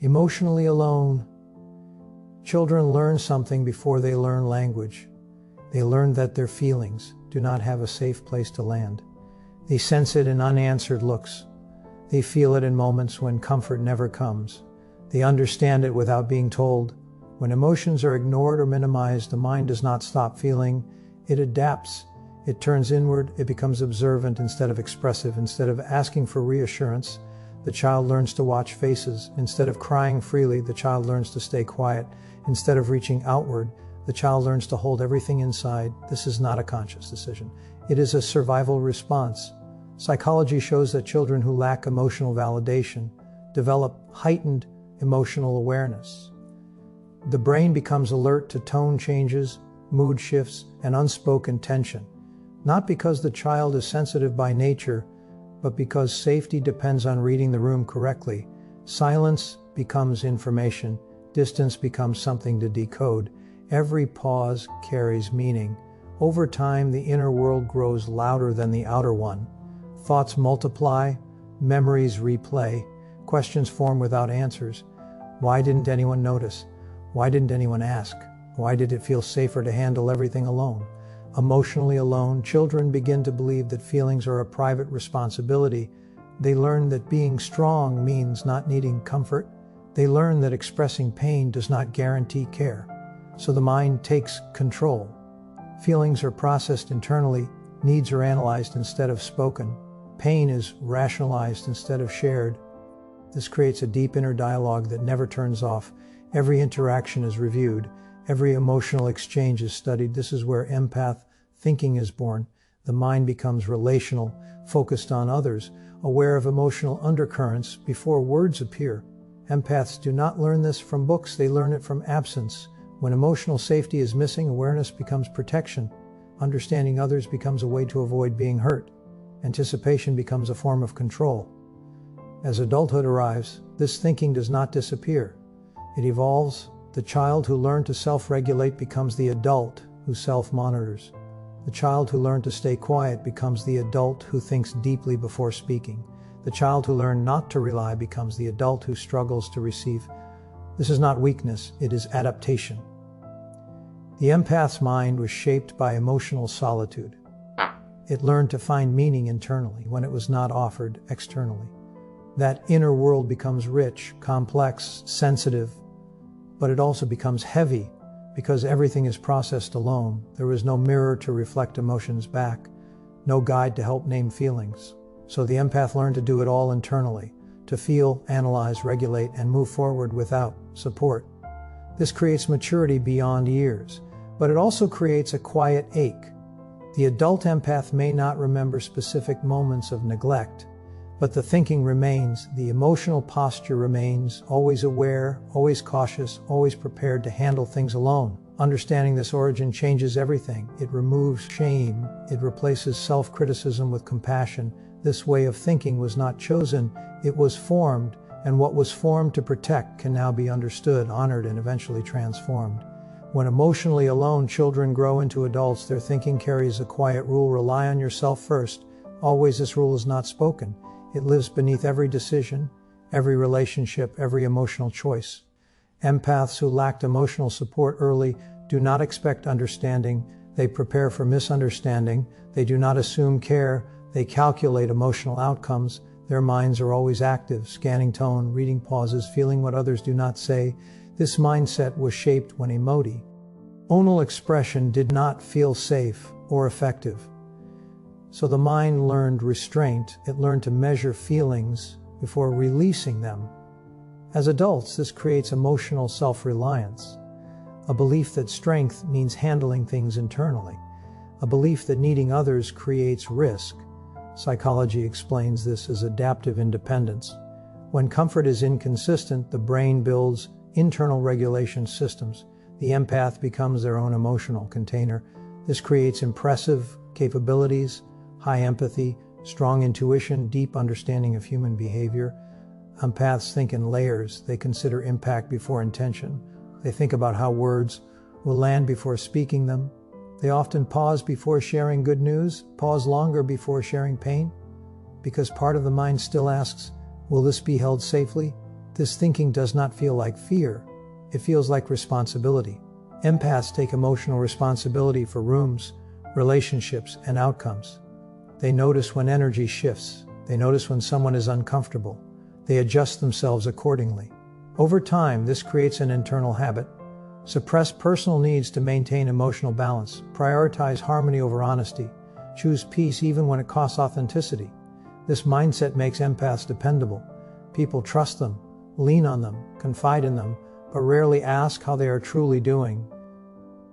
Emotionally alone. Children learn something before they learn language. They learn that their feelings do not have a safe place to land. They sense it in unanswered looks. They feel it in moments when comfort never comes. They understand it without being told. When emotions are ignored or minimized, the mind does not stop feeling. It adapts. It turns inward. It becomes observant instead of expressive. Instead of asking for reassurance, the child learns to watch faces. Instead of crying freely, the child learns to stay quiet. Instead of reaching outward, the child learns to hold everything inside. This is not a conscious decision. It is a survival response. Psychology shows that children who lack emotional validation develop heightened emotional awareness. The brain becomes alert to tone changes, mood shifts, and unspoken tension, not because the child is sensitive by nature, but because safety depends on reading the room correctly. Silence becomes information. Distance becomes something to decode. Every pause carries meaning. Over time, the inner world grows louder than the outer one. Thoughts multiply, memories replay, questions form without answers. Why didn't anyone notice? Why didn't anyone ask? Why did it feel safer to handle everything alone? Emotionally alone, children begin to believe that feelings are a private responsibility. They learn that being strong means not needing comfort. They learn that expressing pain does not guarantee care. So the mind takes control. Feelings are processed internally. Needs are analyzed instead of spoken. Pain is rationalized instead of shared. This creates a deep inner dialogue that never turns off. Every interaction is reviewed. Every emotional exchange is studied. This is where empath thinking is born. The mind becomes relational, focused on others, aware of emotional undercurrents before words appear. Empaths do not learn this from books, they learn it from absence. When emotional safety is missing, awareness becomes protection. Understanding others becomes a way to avoid being hurt. Anticipation becomes a form of control. As adulthood arrives, this thinking does not disappear. It evolves. The child who learned to self-regulate becomes the adult who self-monitors. The child who learned to stay quiet becomes the adult who thinks deeply before speaking. The child who learned not to rely becomes the adult who struggles to receive. This is not weakness, it is adaptation. The empath's mind was shaped by emotional solitude. It learned to find meaning internally when it was not offered externally. That inner world becomes rich, complex, sensitive, but it also becomes heavy because everything is processed alone. There is no mirror to reflect emotions back, no guide to help name feelings. So the empath learned to do it all internally, to feel, analyze, regulate, and move forward without support. This creates maturity beyond years, but it also creates a quiet ache. The adult empath may not remember specific moments of neglect, but the thinking remains, the emotional posture remains, always aware, always cautious, always prepared to handle things alone. Understanding this origin changes everything. It removes shame. It replaces self-criticism with compassion. This way of thinking was not chosen, it was formed, and what was formed to protect can now be understood, honored, and eventually transformed. When emotionally alone, children grow into adults, their thinking carries a quiet rule: rely on yourself first. Always. This rule is not spoken. It lives beneath every decision, every relationship, every emotional choice. Empaths who lacked emotional support early do not expect understanding. They prepare for misunderstanding. They do not assume care. They calculate emotional outcomes. Their minds are always active, scanning tone, reading pauses, feeling what others do not say. This mindset was shaped when emotional expression did not feel safe or effective. So the mind learned restraint. It learned to measure feelings before releasing them. As adults, this creates emotional self-reliance, a belief that strength means handling things internally, a belief that needing others creates risk. Psychology explains this as adaptive independence. When comfort is inconsistent, the brain builds internal regulation systems. The empath becomes their own emotional container. This creates impressive capabilities, high empathy, strong intuition, deep understanding of human behavior. Empaths think in layers. They consider impact before intention. They think about how words will land before speaking them. They often pause before sharing good news, pause longer before sharing pain, because part of the mind still asks, will this be held safely? This thinking does not feel like fear. It feels like responsibility. Empaths take emotional responsibility for rooms, relationships, and outcomes. They notice when energy shifts. They notice when someone is uncomfortable. They adjust themselves accordingly. Over time, this creates an internal habit. Suppress personal needs to maintain emotional balance. Prioritize harmony over honesty. Choose peace even when it costs authenticity. This mindset makes empaths dependable. People trust them, lean on them, confide in them, but rarely ask how they are truly doing.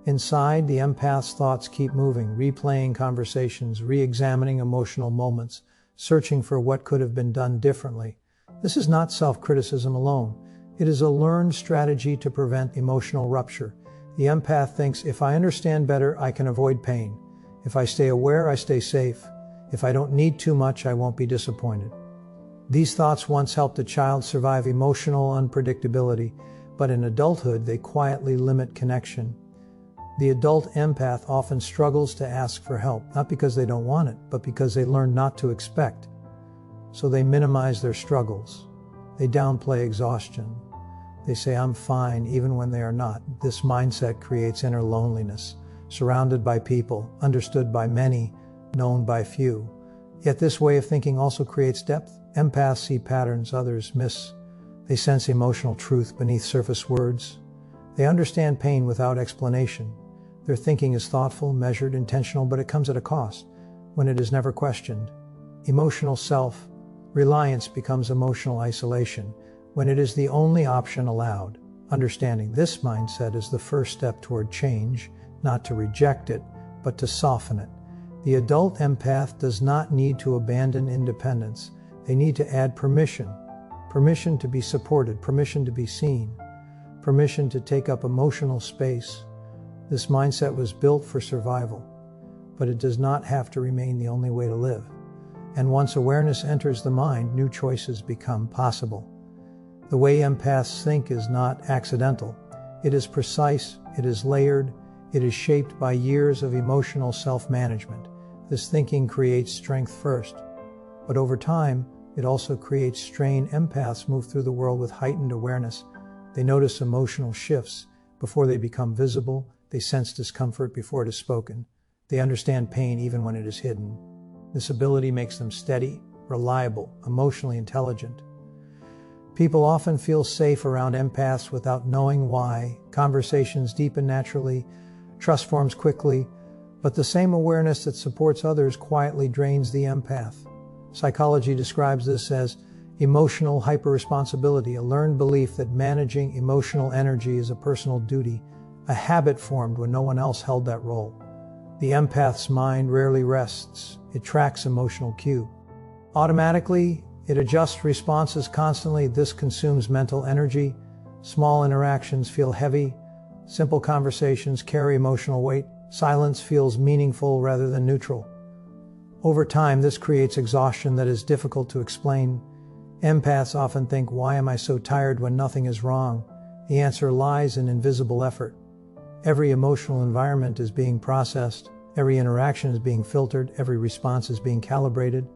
Inside, the empath's thoughts keep moving, replaying conversations, re-examining emotional moments, searching for what could have been done differently. This is not self-criticism alone. It is a learned strategy to prevent emotional rupture. The empath thinks, if I understand better, I can avoid pain. If I stay aware, I stay safe. If I don't need too much, I won't be disappointed. These thoughts once helped a child survive emotional unpredictability, but in adulthood, they quietly limit connection. The adult empath often struggles to ask for help, not because they don't want it, but because they learn not to expect. So they minimize their struggles. They downplay exhaustion. They say, I'm fine, even when they are not. This mindset creates inner loneliness, surrounded by people, understood by many, known by few. Yet this way of thinking also creates depth. Empaths see patterns others miss. They sense emotional truth beneath surface words. They understand pain without explanation. Their thinking is thoughtful, measured, intentional, but it comes at a cost when it is never questioned. Emotional self-reliance becomes emotional isolation when it is the only option allowed. Understanding this mindset is the first step toward change, not to reject it, but to soften it. The adult empath does not need to abandon independence. They need to add permission. Permission to be supported, permission to be seen, permission to take up emotional space. This mindset was built for survival, but it does not have to remain the only way to live. And once awareness enters the mind, new choices become possible. The way empaths think is not accidental. It is precise, it is layered, it is shaped by years of emotional self-management. This thinking creates strength first, but over time, it also creates strain. Empaths move through the world with heightened awareness. They notice emotional shifts before they become visible. They sense discomfort before it is spoken. They understand pain even when it is hidden. This ability makes them steady, reliable, emotionally intelligent. People often feel safe around empaths without knowing why. Conversations deepen naturally, trust forms quickly, but the same awareness that supports others quietly drains the empath. Psychology describes this as emotional hyperresponsibility, a learned belief that managing emotional energy is a personal duty, a habit formed when no one else held that role. The empath's mind rarely rests. It tracks emotional cue. Automatically, it adjusts responses constantly. This consumes mental energy. Small interactions feel heavy. Simple conversations carry emotional weight. Silence feels meaningful rather than neutral. Over time, this creates exhaustion that is difficult to explain. Empaths often think, why am I so tired when nothing is wrong? The answer lies in invisible effort. Every emotional environment is being processed. Every interaction is being filtered. Every response is being calibrated.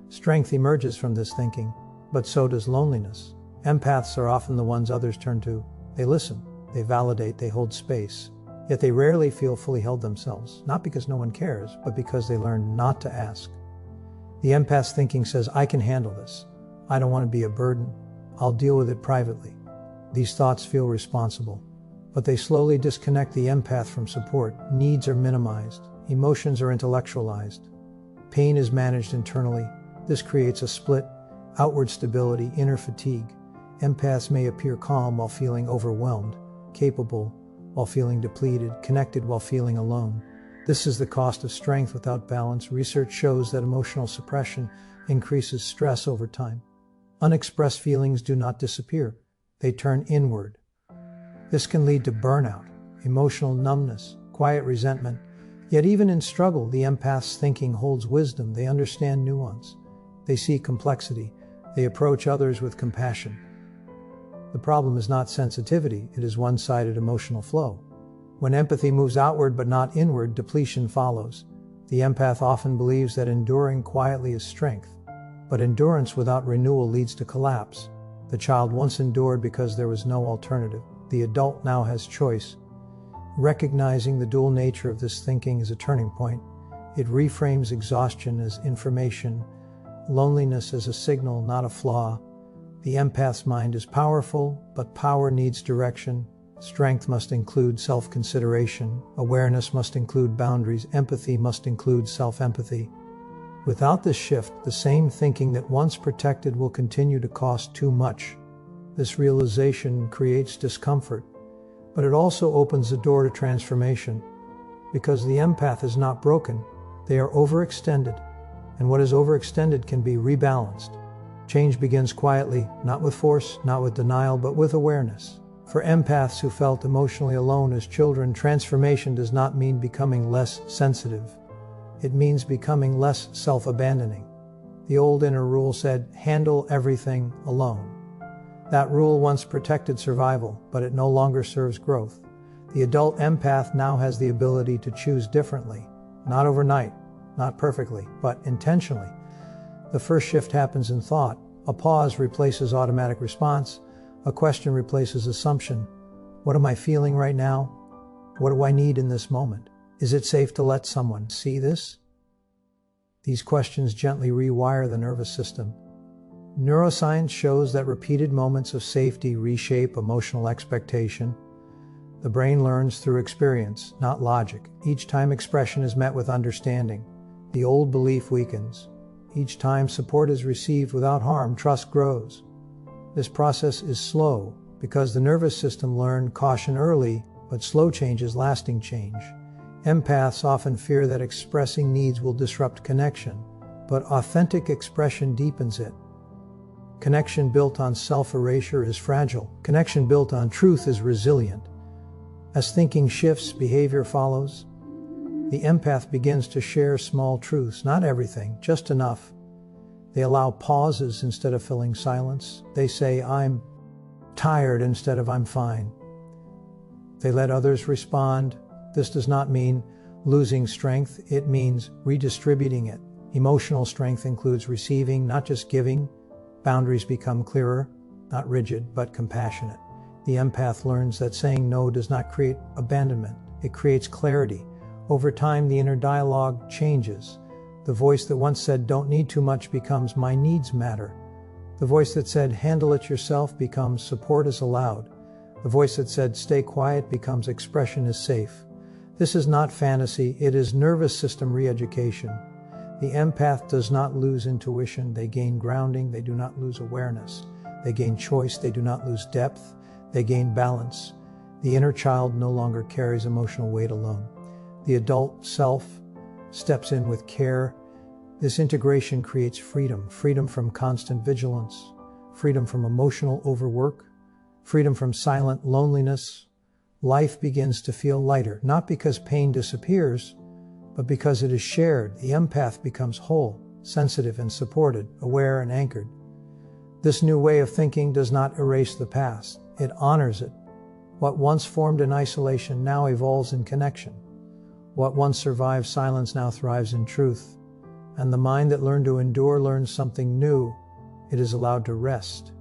Strength emerges from this thinking, but so does loneliness. Empaths are often the ones others turn to. They listen, they validate, they hold space. Yet they rarely feel fully held themselves, not because no one cares, but because they learn not to ask. The empath's thinking says, I can handle this. I don't want to be a burden. I'll deal with it privately. These thoughts feel responsible, but they slowly disconnect the empath from support. Needs are minimized. Emotions are intellectualized. Pain is managed internally. This creates a split, outward stability, inner fatigue. Empaths may appear calm while feeling overwhelmed, capable while feeling depleted, connected while feeling alone. This is the cost of strength without balance. Research shows that emotional suppression increases stress over time. Unexpressed feelings do not disappear. They turn inward. This can lead to burnout, emotional numbness, quiet resentment. Yet even in struggle, the empath's thinking holds wisdom. They understand nuance. They see complexity. They approach others with compassion. The problem is not sensitivity, it is one-sided emotional flow. When empathy moves outward but not inward, depletion follows. The empath often believes that enduring quietly is strength, but endurance without renewal leads to collapse. The child once endured because there was no alternative. The adult now has choice. Recognizing the dual nature of this thinking is a turning point. It reframes exhaustion as information, loneliness as a signal, not a flaw. The empath's mind is powerful, but power needs direction. Strength must include self-consideration. Awareness must include boundaries. Empathy must include self-empathy. Without this shift, the same thinking that once protected will continue to cost too much. This realization creates discomfort, but it also opens the door to transformation. Because the empath is not broken, they are overextended, and what is overextended can be rebalanced. Change begins quietly, not with force, not with denial, but with awareness. For empaths who felt emotionally alone as children, transformation does not mean becoming less sensitive. It means becoming less self-abandoning. The old inner rule said, handle everything alone. That rule once protected survival, but it no longer serves growth. The adult empath now has the ability to choose differently, not overnight, not perfectly, but intentionally. The first shift happens in thought. A pause replaces automatic response. A question replaces assumption. What am I feeling right now? What do I need in this moment? Is it safe to let someone see this? These questions gently rewire the nervous system. Neuroscience shows that repeated moments of safety reshape emotional expectation. The brain learns through experience, not logic. Each time expression is met with understanding, the old belief weakens. Each time support is received without harm, trust grows. This process is slow because the nervous system learned caution early, but slow change is lasting change. Empaths often fear that expressing needs will disrupt connection, but authentic expression deepens it. Connection built on self-erasure is fragile. Connection built on truth is resilient. As thinking shifts, behavior follows. The empath begins to share small truths, not everything, just enough. They allow pauses instead of filling silence. They say, I'm tired instead of I'm fine. They let others respond. This does not mean losing strength. It means redistributing it. Emotional strength includes receiving, not just giving. Boundaries become clearer, not rigid, but compassionate. The empath learns that saying no does not create abandonment. It creates clarity. Over time, the inner dialogue changes. The voice that once said, don't need too much, becomes, my needs matter. The voice that said, handle it yourself, becomes, support is allowed. The voice that said, stay quiet, becomes, expression is safe. This is not fantasy, it is nervous system re-education. The empath does not lose intuition, they gain grounding, they do not lose awareness. They gain choice, they do not lose depth, they gain balance. The inner child no longer carries emotional weight alone. The adult self steps in with care. This integration creates freedom, freedom from constant vigilance, freedom from emotional overwork, freedom from silent loneliness. Life begins to feel lighter, not because pain disappears, but because it is shared. The empath becomes whole, sensitive and supported, aware and anchored. This new way of thinking does not erase the past, it honors it. What once formed in isolation now evolves in connection. What once survived silence now thrives in truth. And the mind that learned to endure learns something new. It is allowed to rest.